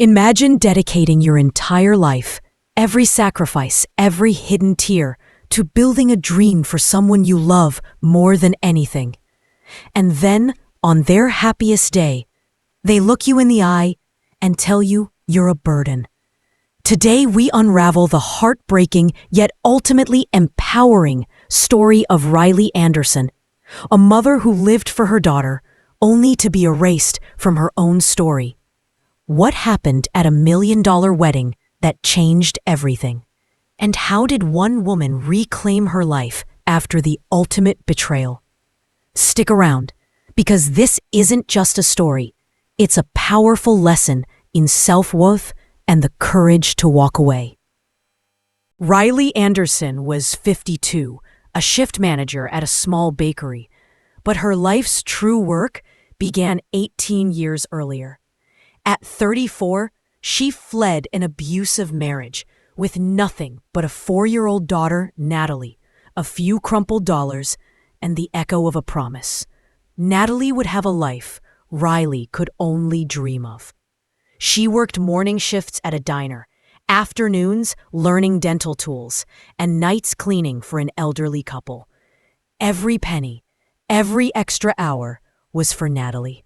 Imagine dedicating your entire life, every sacrifice, every hidden tear, to building a dream for someone you love more than anything. And then, on their happiest day, they look you in the eye and tell you you're a burden. Today we unravel the heartbreaking yet ultimately empowering story of Riley Anderson, a mother who lived for her daughter only to be erased from her own story. What happened at a $1 million wedding that changed everything? And how did one woman reclaim her life after the ultimate betrayal? Stick around, because this isn't just a story. It's a powerful lesson in self-worth and the courage to walk away. Riley Anderson was 52, a shift manager at a small bakery, but her life's true work began 18 years earlier. At 34, she fled an abusive marriage with nothing but a 4-year-old daughter, Natalie, a few crumpled dollars, and the echo of a promise. Natalie would have a life Riley could only dream of. She worked morning shifts at a diner, afternoons learning dental tools, and nights cleaning for an elderly couple. Every penny, every extra hour was for Natalie.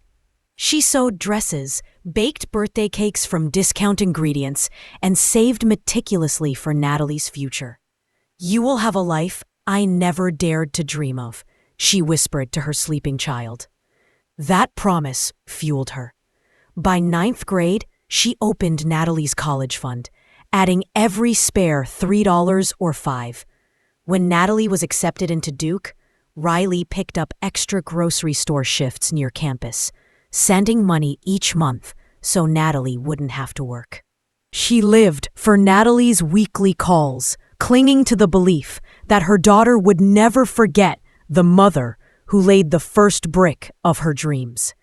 She sewed dresses, baked birthday cakes from discount ingredients, and saved meticulously for Natalie's future. "You will have a life I never dared to dream of," she whispered to her sleeping child. That promise fueled her. By 9th grade, she opened Natalie's college fund, adding every spare $3 or $5. When Natalie was accepted into Duke, Riley picked up extra grocery store shifts near campus, sending money each month so Natalie wouldn't have to work. She lived for Natalie's weekly calls, clinging to the belief that her daughter would never forget the mother who laid the first brick of her dreams.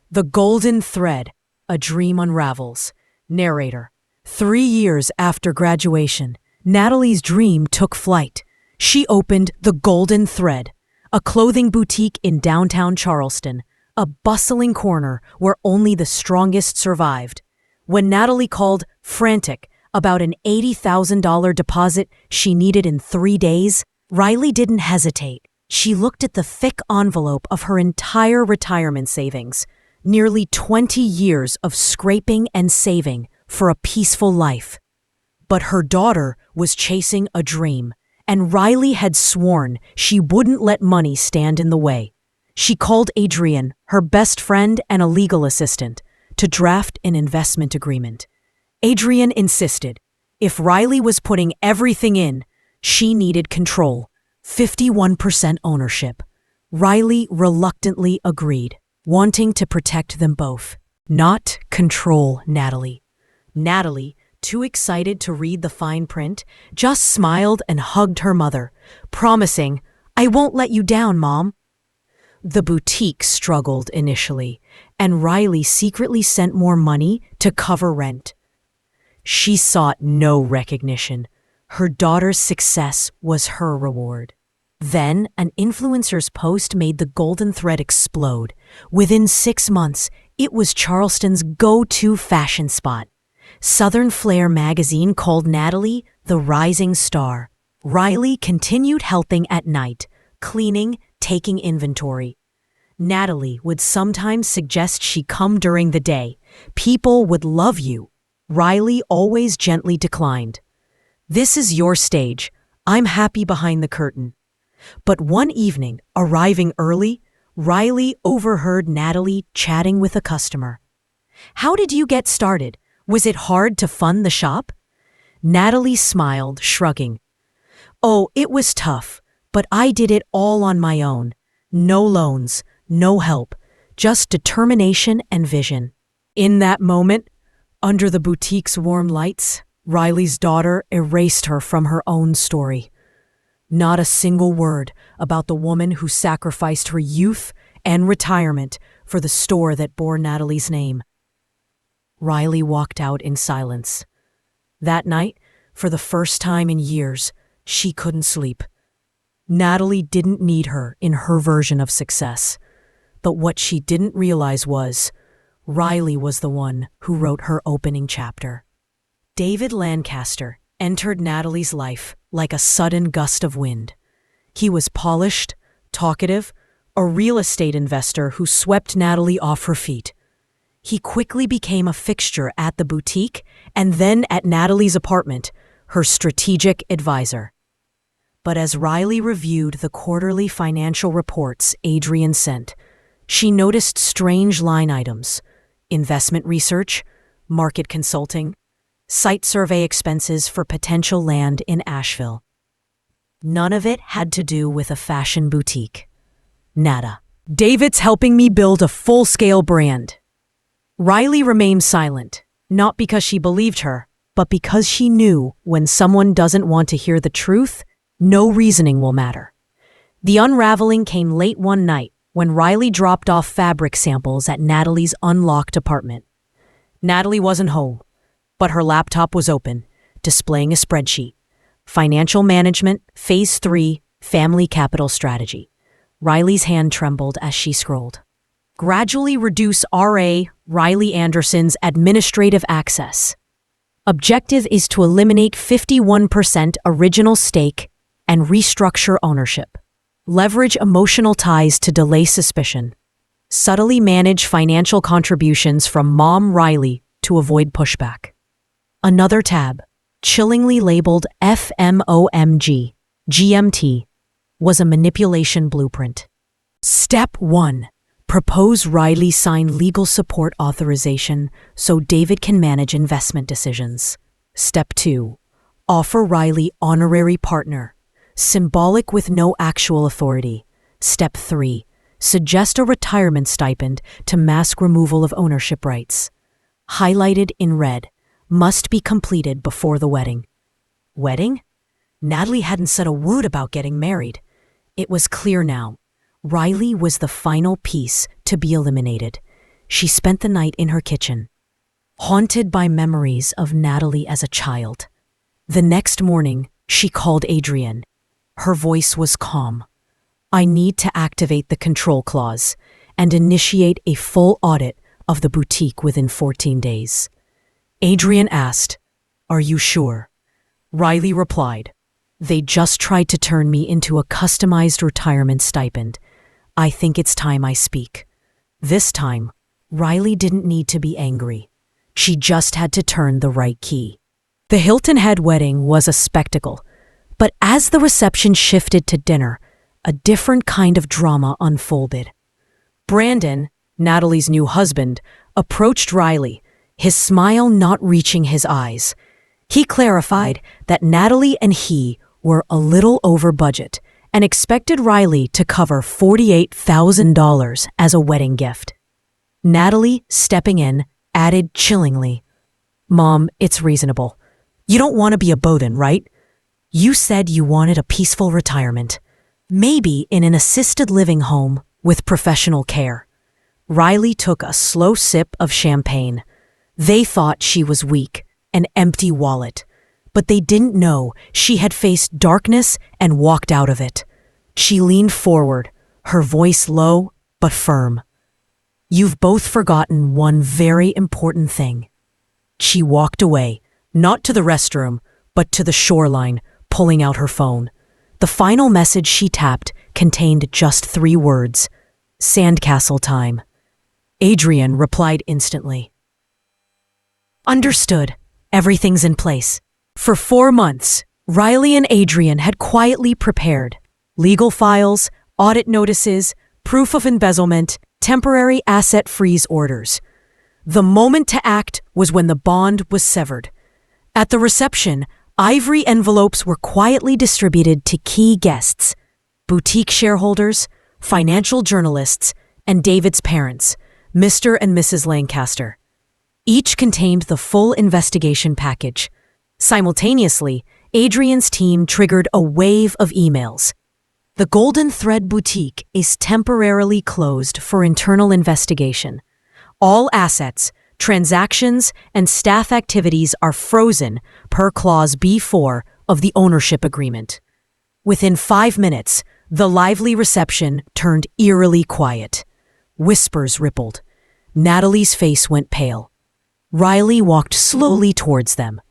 The golden thread, a dream unravels. Narrator. 3 years after graduation, Natalie's dream took flight. She opened the Golden Thread, a clothing boutique in downtown Charleston, a bustling corner where only the strongest survived. When Natalie called, frantic, about an $80,000 deposit she needed in 3 days, Riley didn't hesitate. She looked at the thick envelope of her entire retirement savings, nearly 20 years of scraping and saving for a peaceful life. But her daughter was chasing a dream, and Riley had sworn she wouldn't let money stand in the way. She called Adrian, her best friend and a legal assistant, to draft an investment agreement. Adrian insisted, if Riley was putting everything in, she needed control, 51% ownership. Riley reluctantly agreed, wanting to protect them both, not control Natalie. Natalie, too excited to read the fine print, just smiled and hugged her mother, promising, "I won't let you down, Mom." The boutique struggled initially, and Riley secretly sent more money to cover rent. She sought no recognition. Her daughter's success was her reward. Then, an influencer's post made the Golden Thread explode. Within 6 months, it was Charleston's go-to fashion spot. Southern Flair magazine called Natalie the rising star. Riley continued helping at night, cleaning, taking inventory. Natalie would sometimes suggest she come during the day. "People would love you." Riley always gently declined. "This is your stage. I'm happy behind the curtain." But one evening, arriving early, Riley overheard Natalie chatting with a customer. "How did you get started? Was it hard to fund the shop?" Natalie smiled, shrugging. "Oh, it was tough, but I did it all on my own. No loans, no help, just determination and vision." In that moment, under the boutique's warm lights, Riley's daughter erased her from her own story. Not a single word about the woman who sacrificed her youth and retirement for the store that bore Natalie's name. Riley walked out in silence. That night, for the first time in years, she couldn't sleep. Natalie didn't need her in her version of success. But what she didn't realize was, Riley was the one who wrote her opening chapter. David Lancaster entered Natalie's life like a sudden gust of wind. He was polished, talkative, a real estate investor who swept Natalie off her feet. He quickly became a fixture at the boutique and then at Natalie's apartment, her strategic advisor. But as Riley reviewed the quarterly financial reports Adrian sent, she noticed strange line items: investment research, market consulting, site survey expenses for potential land in Asheville. None of it had to do with a fashion boutique. Nada. David's helping me build a full-scale brand. Riley remained silent, not because she believed her, but because she knew when someone doesn't want to hear the truth, no reasoning will matter. The unraveling came late one night when Riley dropped off fabric samples at Natalie's unlocked apartment. Natalie wasn't home, but her laptop was open, displaying a spreadsheet. Financial Management, Phase 3, Family Capital Strategy. Riley's hand trembled as she scrolled. Gradually reduce R.A. Riley Anderson's administrative access. Objective is to eliminate 51% original stake and restructure ownership. Leverage emotional ties to delay suspicion. Subtly manage financial contributions from Mom Riley to avoid pushback. Another tab, chillingly labeled FMOMG, GMT, was a manipulation blueprint. Step 1. Propose Riley sign legal support authorization so David can manage investment decisions. Step 2. Offer Riley honorary partner, symbolic with no actual authority. Step 3. Suggest a retirement stipend to mask removal of ownership rights. Highlighted in red, must be completed before the wedding. Wedding? Natalie hadn't said a word about getting married. It was clear now. Riley was the final piece to be eliminated. She spent the night in her kitchen, haunted by memories of Natalie as a child. The next morning, she called Adrian. Her voice was calm. I need to activate the control clause and initiate a full audit of the boutique within 14 days. Adrian asked, "Are you sure?" Riley replied, "They just tried to turn me into a customized retirement stipend. I think it's time I speak." This time, Riley didn't need to be angry. She just had to turn the right key. The Hilton Head wedding was a spectacle, but as the reception shifted to dinner, a different kind of drama unfolded. Brandon, Natalie's new husband, approached Riley, his smile not reaching his eyes. He clarified that Natalie and he were a little over budget and expected Riley to cover $48,000 as a wedding gift. Natalie, stepping in, added chillingly, "Mom, it's reasonable. You don't want to be a Bowden, right? You said you wanted a peaceful retirement, maybe in an assisted living home with professional care." Riley took a slow sip of champagne. They thought she was weak, an empty wallet, but they didn't know she had faced darkness and walked out of it. She leaned forward, her voice low but firm. "You've both forgotten one very important thing." She walked away, not to the restroom, but to the shoreline, pulling out her phone. The final message she tapped contained just 3 words: "Sandcastle time." Adrian replied instantly. "Understood. Everything's in place." For 4 months, Riley and Adrian had quietly prepared legal files, audit notices, proof of embezzlement, temporary asset freeze orders. The moment to act was when the bond was severed. At the reception, ivory envelopes were quietly distributed to key guests: boutique shareholders, financial journalists, and David's parents, Mr. and Mrs. Lancaster. Each contained the full investigation package. Simultaneously, Adrian's team triggered a wave of emails. The Golden Thread Boutique is temporarily closed for internal investigation. All assets, transactions, and staff activities are frozen per Clause B4 of the ownership agreement. Within 5 minutes, the lively reception turned eerily quiet. Whispers rippled. Natalie's face went pale. Riley walked slowly towards them.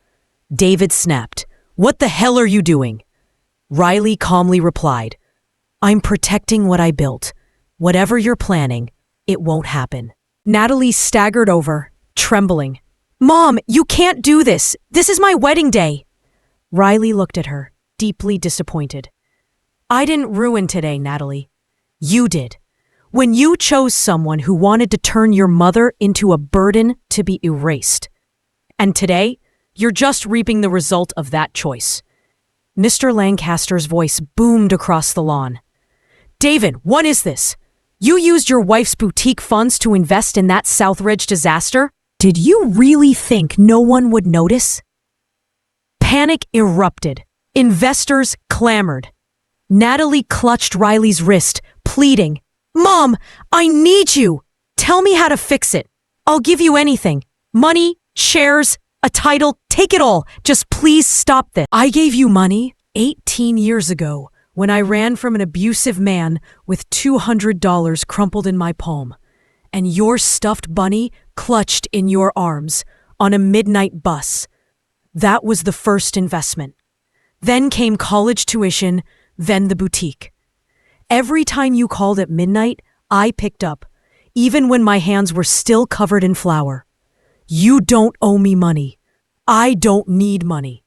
David snapped, "What the hell are you doing?" Riley calmly replied, "I'm protecting what I built. Whatever you're planning, it won't happen." Natalie staggered over, trembling. "Mom, you can't do this. This is my wedding day." Riley looked at her, deeply disappointed. "I didn't ruin today, Natalie. You did. When you chose someone who wanted to turn your mother into a burden to be erased. And today, you're just reaping the result of that choice." Mr. Lancaster's voice boomed across the lawn. "David, what is this? You used your wife's boutique funds to invest in that Southridge disaster? Did you really think no one would notice?" Panic erupted. Investors clamored. Natalie clutched Riley's wrist, pleading, "Mom, I need you. Tell me how to fix it. I'll give you anything. Money, shares, a title, take it all. Just please stop this." "I gave you money 18 years ago when I ran from an abusive man with $200 crumpled in my palm, and your stuffed bunny clutched in your arms on a midnight bus. That was the first investment. Then came college tuition, then the boutique. Every time you called at midnight, I picked up, even when my hands were still covered in flour. You don't owe me money. I don't need money.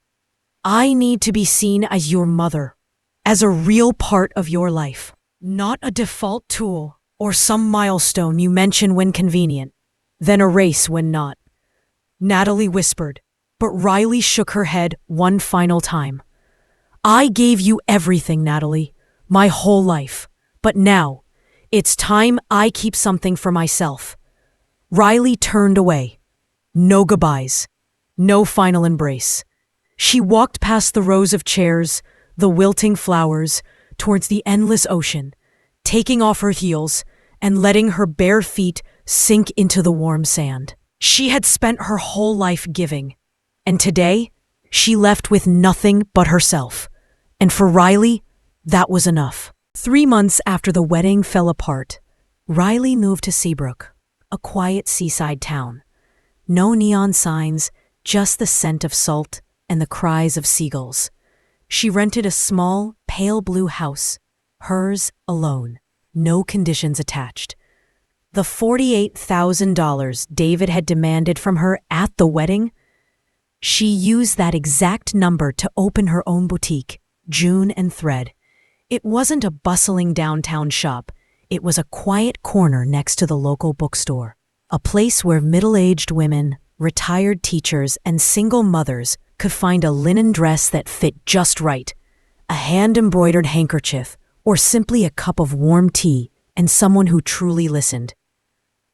I need to be seen as your mother, as a real part of your life, not a default tool or some milestone you mention when convenient, then erase when not." Natalie whispered, but Riley shook her head one final time. "I gave you everything, Natalie, my whole life. But now, it's time I keep something for myself." Riley turned away. No goodbyes. No final embrace. She walked past the rows of chairs, the wilting flowers, towards the endless ocean, taking off her heels and letting her bare feet sink into the warm sand. She had spent her whole life giving, and today she left with nothing but herself. And for Riley, that was enough. 3 months after the wedding fell apart, Riley moved to Seabrook, a quiet seaside town. No neon signs, just the scent of salt and the cries of seagulls. She rented a small, pale blue house, hers alone, no conditions attached. The $48,000 David had demanded from her at the wedding, she used that exact number to open her own boutique, June and Thread. It wasn't a bustling downtown shop. It was a quiet corner next to the local bookstore, a place where middle-aged women, retired teachers, and single mothers could find a linen dress that fit just right, a hand-embroidered handkerchief, or simply a cup of warm tea and someone who truly listened.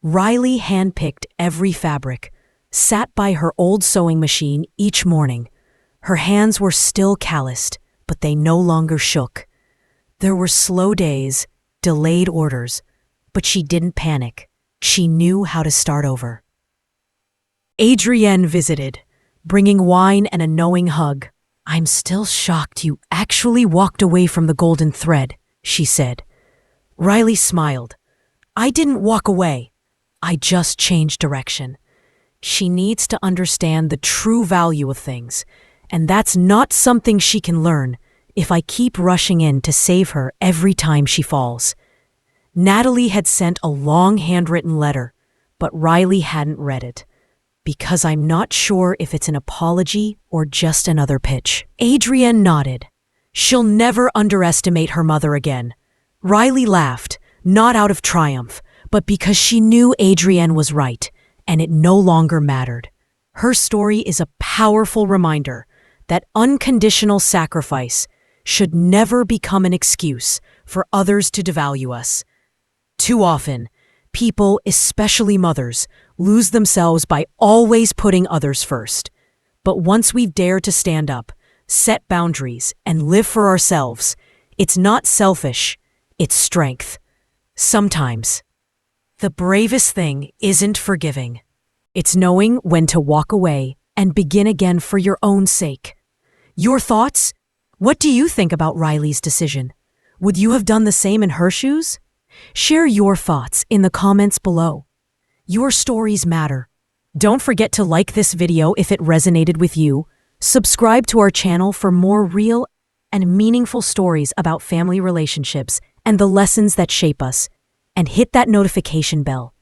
Riley handpicked every fabric, sat by her old sewing machine each morning. Her hands were still calloused, but they no longer shook. There were slow days, delayed orders, but she didn't panic. She knew how to start over. Adrienne visited, bringing wine and a knowing hug. "I'm still shocked you actually walked away from the golden thread," she said. Riley smiled. "I didn't walk away. I just changed direction." She needs to understand the true value of things, and that's not something she can learn if I keep rushing in to save her every time she falls. Natalie had sent a long handwritten letter, but Riley hadn't read it. "Because I'm not sure if it's an apology or just another pitch." Adrienne nodded. She'll never underestimate her mother again. Riley laughed, not out of triumph, but because she knew Adrienne was right, and it no longer mattered. Her story is a powerful reminder that unconditional sacrifice should never become an excuse for others to devalue us. Too often, people, especially mothers, lose themselves by always putting others first. But once we've dared to stand up, set boundaries, and live for ourselves, it's not selfish, it's strength. Sometimes, the bravest thing isn't forgiving. It's knowing when to walk away and begin again for your own sake. Your thoughts? What do you think about Riley's decision? Would you have done the same in her shoes? Share your thoughts in the comments below. Your stories matter. Don't forget to like this video if it resonated with you. Subscribe to our channel for more real and meaningful stories about family relationships and the lessons that shape us. And hit that notification bell